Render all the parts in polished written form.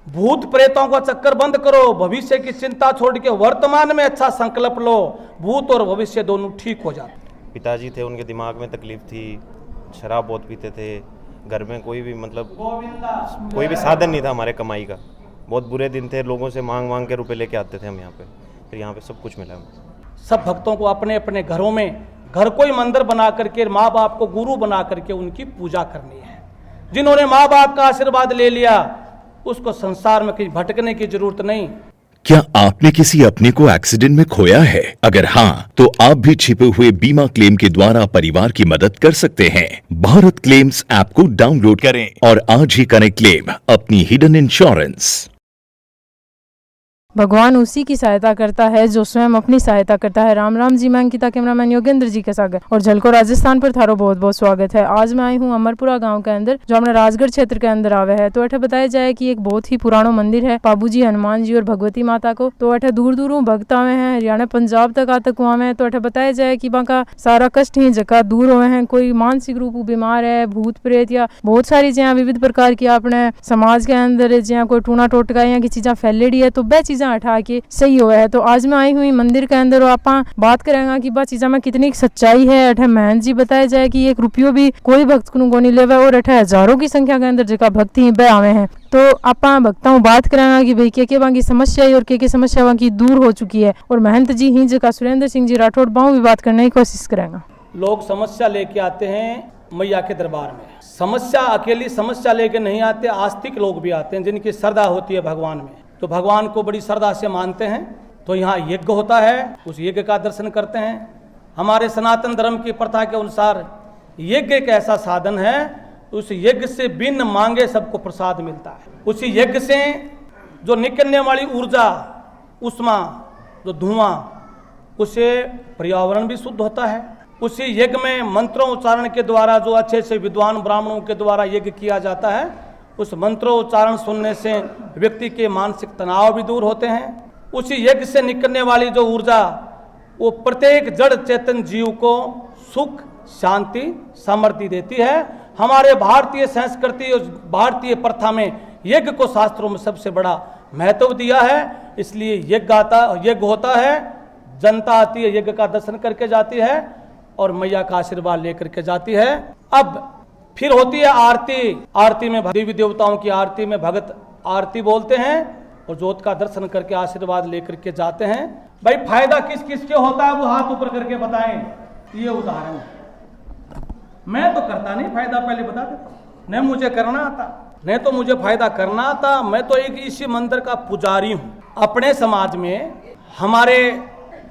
भूत प्रेतों का चक्कर बंद करो, भविष्य की चिंता छोड़ के वर्तमान में अच्छा संकल्प लो, भूत और भविष्य दोनों ठीक हो जाते। पिताजी थे, उनके दिमाग में तकलीफ थी, शराब बहुत पीते थे, घर में कोई भी कोई भी साधन नहीं था हमारे कमाई का। बहुत बुरे दिन थे, लोगों से मांग के रुपए लेके आते थे हम यहाँ पे, फिर यहाँ पे सब कुछ मिला हमें। सब भक्तों को अपने अपने घरों में घर को ही मंदिर बना करके माँ बाप को गुरु बना करके उनकी पूजा करनी है। जिन्होंने माँ बाप का आशीर्वाद ले लिया उसको संसार में कहीं भटकने की जरूरत नहीं। क्या आपने किसी अपने को एक्सीडेंट में खोया है? अगर हाँ, तो आप भी छिपे हुए बीमा क्लेम के द्वारा परिवार की मदद कर सकते हैं। भारत क्लेम्स ऐप को डाउनलोड करें और आज ही करें क्लेम अपनी हिडन इंश्योरेंस। भगवान उसी की सहायता करता है जो स्वयं अपनी सहायता करता है। राम राम जी, मैं अंकिता, कैमरामैन योगेंद्र जी के साथ और झलको राजस्थान पर थारो बहुत बहुत स्वागत है। आज मैं आई हूँ अमरपुरा गांव के अंदर, जो अपने राजगढ़ क्षेत्र के अंदर आवे है। तो अठे बताया जाए कि एक बहुत ही पुरानो मंदिर है, बाबूजी हनुमान जी और भगवती माता को। तो अठे दूर दूर भक्त आवे हैं, हरियाणा पंजाब तक आतक आवे हैं। तो अठे बताया जाए कि वहाँ का सारा कष्ट ही जगह दूर हुए हैं। कोई मानसिक रूप बीमार है, भूत प्रेत या बहुत सारी जहाँ विविध प्रकार की अपने समाज के अंदर जहाँ कोई टूना टोटका या की चीजा फैलेडी है, तो वह चीजा हटा के सही हुआ है। तो आज मैं आई हुई मंदिर के अंदर, आप बात करेंगे कि बा चीजा में कितनी सच्चाई है। अठे महंत जी बताया जाए कि 1 रुपयो भी कोई भक्त को नहीं लेवा और अठे हजारों की संख्या के अंदर जगह भक्त ही बह आवे हैं। तो आप भक्तों बात करेंगे कि भाई के वहाँ की समस्या है और के समस्या वहाँ की दूर हो चुकी है। और महंत जी ही जगह सुरेंद्र सिंह जी राठौड़ बाहू भी बात करने की कोशिश करेंगे। लोग समस्या लेके आते हैं मैया के दरबार में। समस्या अकेली समस्या लेके नहीं आते, आस्तिक लोग भी आते हैं जिनकी श्रद्धा होती है भगवान में, तो भगवान को बड़ी श्रद्धा से मानते हैं। तो यहाँ यज्ञ होता है, उस यज्ञ का दर्शन करते हैं। हमारे सनातन धर्म की प्रथा के अनुसार यज्ञ एक ऐसा साधन है, उस यज्ञ से बिन मांगे सबको प्रसाद मिलता है। उसी यज्ञ से जो निकलने वाली ऊर्जा, उष्मा, जो धुआं, उससे पर्यावरण भी शुद्ध होता है। उसी यज्ञ में मंत्रों उच्चारण के द्वारा जो अच्छे से विद्वान ब्राह्मणों के द्वारा यज्ञ किया जाता है, उस मंत्रोच्चारण सुनने से व्यक्ति के मानसिक तनाव भी दूर होते हैं। उसी यज्ञ से निकलने वाली जो ऊर्जा वो प्रत्येक जड़ चेतन जीव को सुख, शांति, समृद्धि देती है। हमारे भारतीय संस्कृति और भारतीय प्रथा में यज्ञ को शास्त्रों में सबसे बड़ा महत्व दिया है। इसलिए यज्ञ होता है, जनता आती है, यज्ञ का दर्शन करके जाती है और मैया का आशीर्वाद लेकर के जाती है। अब फिर होती है आरती। आरती में देवी देवताओं की आरती में भगत आरती बोलते हैं और जोत का दर्शन करके आशीर्वाद लेकर के जाते हैं। भाई फायदा किस किस के होता है वो हाथ ऊपर करके बताएं। ये उदाहरण मैं तो करता नहीं, फायदा पहले बता देता, नहीं मुझे करना आता, नहीं तो मुझे फायदा करना आता। मैं तो एक इसी मंदिर का पुजारी हूँ। अपने समाज में हमारे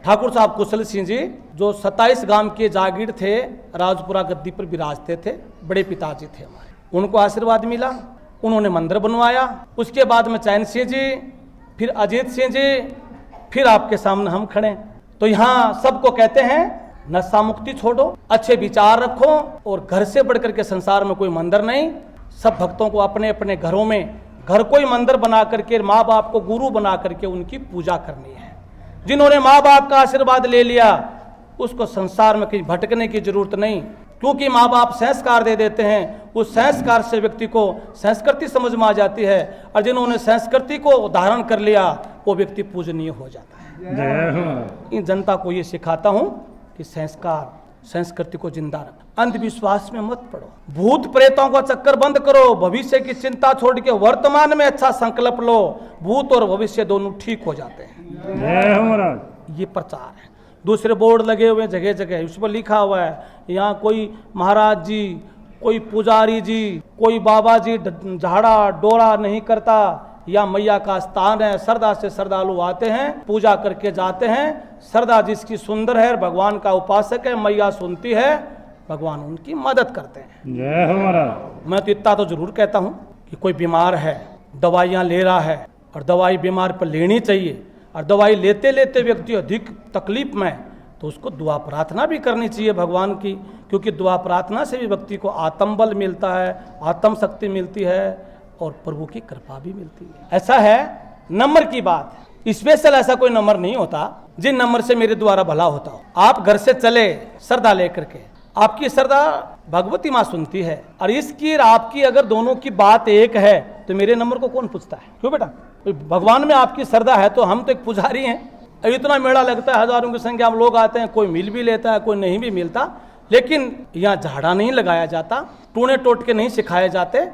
ठाकुर साहब कुशल सिंह जी जो 27 गांव के जागीर थे, राजपुरा गद्दी पर विराजते थे, बड़े पिताजी थे हमारे, उनको आशीर्वाद मिला, उन्होंने मंदिर बनवाया। उसके बाद में चैन सिंह जी, फिर अजीत सिंह जी, फिर आपके सामने हम खड़े। तो यहाँ सबको कहते हैं नशा मुक्ति छोड़ो, अच्छे विचार रखो और घर से बढ़कर के संसार में कोई मंदिर नहीं। सब भक्तों को अपने अपने घरों में घर को ही मंदिर बना करके माँ बाप को गुरु बना करके उनकी पूजा करनी है। जिन्होंने माँ बाप का आशीर्वाद ले लिया उसको संसार में कहीं भटकने की जरूरत नहीं, क्योंकि माँ बाप संस्कार दे देते हैं। उस संस्कार से व्यक्ति को संस्कृति समझ में आ जाती है और जिन्होंने संस्कृति को धारण कर लिया वो व्यक्ति पूजनीय हो जाता है। इन जनता को ये सिखाता हूँ कि संस्कार, संस्कृति को जिंदा रखो, अंधविश्वास में मत पड़ो, भूत प्रेतों का चक्कर बंद करो, भविष्य की चिंता छोड़ के वर्तमान में अच्छा संकल्प लो, भूत और भविष्य दोनों ठीक हो जाते हैं। ये प्रचार है। दूसरे बोर्ड लगे हुए जगह जगह, उस पर लिखा हुआ है यहाँ कोई महाराज जी, कोई पुजारी जी, कोई बाबा जी झाड़ा डोरा नहीं करता, या मैया का स्थान है। श्रद्धा से श्रद्धालु आते हैं, पूजा करके जाते हैं। श्रद्धा जिसकी सुंदर है, भगवान का उपासक है, मैया सुनती है, भगवान उनकी मदद करते हैं। जय हो महाराज। मैं तो इतना तो जरूर कहता हूँ कि कोई बीमार है, दवाइयाँ ले रहा है और दवाई बीमार पर लेनी चाहिए, और दवाई लेते लेते व्यक्ति अधिक तकलीफ में, तो उसको दुआ प्रार्थना भी करनी चाहिए भगवान की, क्योंकि दुआ प्रार्थना से भी व्यक्ति को आत्मबल मिलता है, आत्म शक्ति मिलती है और प्रभु की कृपा भी मिलती है। ऐसा है नंबर की बात, स्पेशल ऐसा कोई नंबर नहीं होता जिन नंबर से मेरे द्वारा भला होता हो। आप घर से चले श्रद्धा लेकर के, आपकी श्रद्धा भगवती माँ सुनती है, और इसकी और आपकी अगर दोनों की बात एक है तो मेरे नंबर को कौन पूछता है? क्यों बेटा? भगवान में आपकी श्रद्धा है तो हम तो एक पुजारी हैं। इतना मेला लगता है, हजारों की संख्या में लोग आते हैं, कोई मिल भी लेता है, कोई नहीं भी मिलता, लेकिन यहाँ झाड़ा नहीं लगाया जाता, टूने टोटके नहीं सिखाए जाते,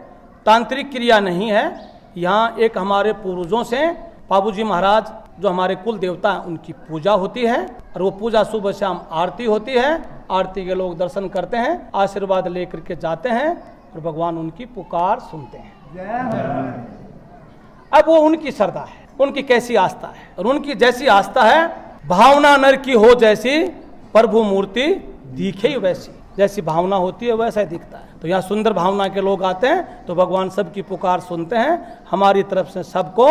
तांत्रिक क्रिया नहीं है। यहाँ एक हमारे पूर्वजों से बाबूजी महाराज जो हमारे कुल देवता हैं उनकी पूजा होती है, और वो पूजा सुबह शाम आरती होती है। आरती के लोग दर्शन करते हैं, आशीर्वाद लेकर के जाते हैं, और भगवान उनकी पुकार सुनते हैं। अब वो उनकी श्रद्धा है, उनकी कैसी आस्था है, और उनकी जैसी आस्था है, भावना नर की हो जैसी प्रभु मूर्ति दिखे ही वैसी। जैसी भावना होती है वैसा ही दिखता है। तो यहाँ सुंदर भावना के लोग आते हैं तो भगवान सबकी पुकार सुनते हैं। हमारी तरफ से सबको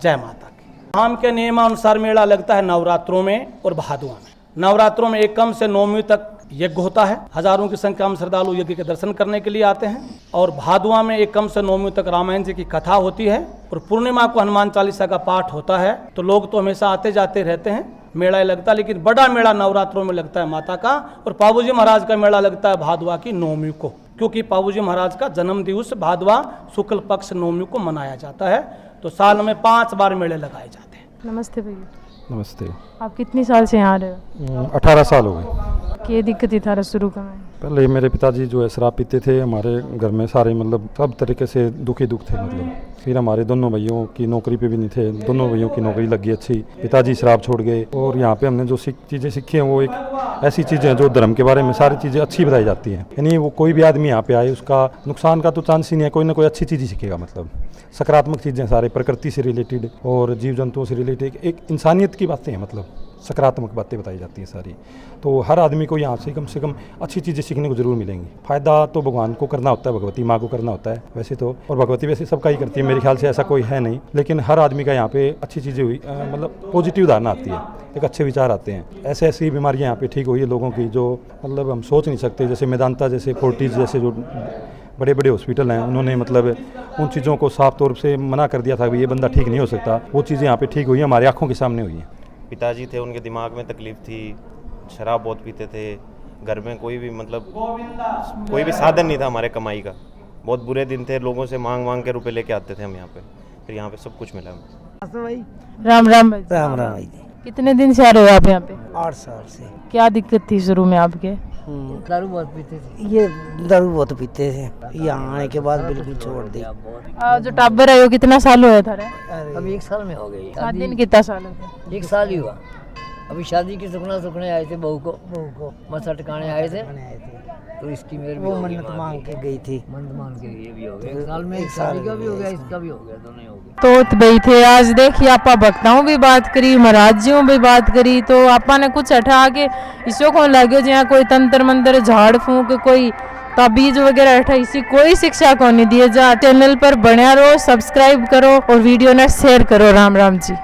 जय माता की। धाम के नियमानुसार मेला लगता है नवरात्रों में और भादुआ में। नवरात्रों में एक कम से 9वीं तक यज्ञ होता है, हजारों की संख्या में श्रद्धालु यज्ञ के दर्शन करने के लिए आते हैं। और भादुआ में एक कम से 9वीं तक रामायण जी की कथा होती है, और पूर्णिमा को हनुमान चालीसा का पाठ होता है। तो लोग तो हमेशा आते जाते रहते हैं, मेला लगता है, लेकिन बड़ा मेला नवरात्रों में लगता है माता का। और पाबूजी महाराज का मेला लगता है भादुआ की 9वीं को, क्योंकि पाबूजी महाराज का जन्म दिवस भादुआ शुक्ल पक्ष 9वीं को मनाया जाता है। तो साल में 5 बार मेले लगाए जाते हैं। नमस्ते भैया। नमस्ते। आप कितनी साल से यहाँ रहे हो? 18 साल हो गए। ये दिक्कत ही था शुरू का में? पहले मेरे पिताजी जो है शराब पीते थे, हमारे घर में सारे मतलब सब तरीके से दुखी दुख थे मतलब। फिर हमारे दोनों भाइयों की नौकरी पे भी नहीं थे, दोनों भाइयों की नौकरी लगी अच्छी, पिताजी शराब छोड़ गए। और यहाँ पे हमने जो चीज़ें सीखी हैं वो एक ऐसी चीज़ें हैं जो धर्म के बारे में सारी चीज़ें अच्छी बताई जाती हैं। यानी वो कोई भी आदमी यहाँ पे आए उसका नुकसान का तो चांस ही नहीं है, कोई ना कोई अच्छी चीज़ ही सीखेगा। मतलब सकारात्मक चीज़ें सारे प्रकृति से रिलेटेड और जीव जंतुओं से रिलेटेड एक इंसानियत की बातें हैं, मतलब सकारात्मक बातें बताई जाती हैं सारी। तो हर आदमी को यहाँ से कम अच्छी चीज़ें सीखने को जरूर मिलेंगी। फ़ायदा तो भगवान को करना होता है, भगवती माँ को करना होता है वैसे तो, और भगवती वैसे सबका ही करती है, मेरे ख्याल से ऐसा कोई है नहीं। लेकिन हर आदमी का यहाँ पे अच्छी चीज़ें हुई, मतलब पॉजिटिव धारणा आती है, एक अच्छे विचार आते हैं। ऐसी बीमारियाँ यहाँ पे ठीक हुई है लोगों की जो मतलब हम सोच नहीं सकते। जैसे मेदांता जैसे फोर्टिस जैसे जो बड़े बड़े हॉस्पिटल हैं, उन्होंने मतलब उन चीज़ों को साफ तौर से मना कर दिया था कि ये बंदा ठीक नहीं हो सकता, वो चीज़ें यहाँ पे ठीक हुई हैं, हमारी आँखों के सामने हुई हैं। पिताजी थे, उनके दिमाग में तकलीफ थी, शराब बहुत पीते थे, घर में कोई भी मतलब कोई भी साधन नहीं था हमारे कमाई का। बहुत बुरे दिन थे, लोगों से मांग मांग के रुपए लेके आते थे हम यहाँ पे, फिर यहाँ पे सब कुछ मिला हमें। राम राम भाई। राम राम भाई। कितने दिन से आ रहे हो आप यहाँ पे? 8 साल से। क्या दिक्कत थी शुरू में आपके? दारू बहुत पीते थे, ये दारू बहुत पीते थे। यहाँ आने के बाद बिल्कुल छोड़ दी। जो टाबर है वो कितना साल हुआ था? अभी 1 साल में हो गई। शादी में कितना साल हो गया? 1 साल ही हुआ। अभी शादी की सुखने आए थे, बहू को मत्था टिकाने आए थे, तो इसकी मेरी वो मन्नत मांग के गई थी, मन्नत मांग के ये भी हो गया। 1 साल में एक शादी का भी हो गया, इसका भी हो गया, दोनों ही हो गया। तो भाई थे आज देखिए आपा भक्ताओं भी बात करी, महाराजियों भी बात करी, तो आपा ने कुछ हटा के इसो कौन लगे जहाँ कोई तंत्र मंत्र झाड़ फूंक कोई ताबीज वगैरह हटा, इसी कोई शिक्षा को नहीं दिए। जा चैनल पर बने रहो, सब्सक्राइब करो और वीडियो ने शेयर करो। राम राम जी।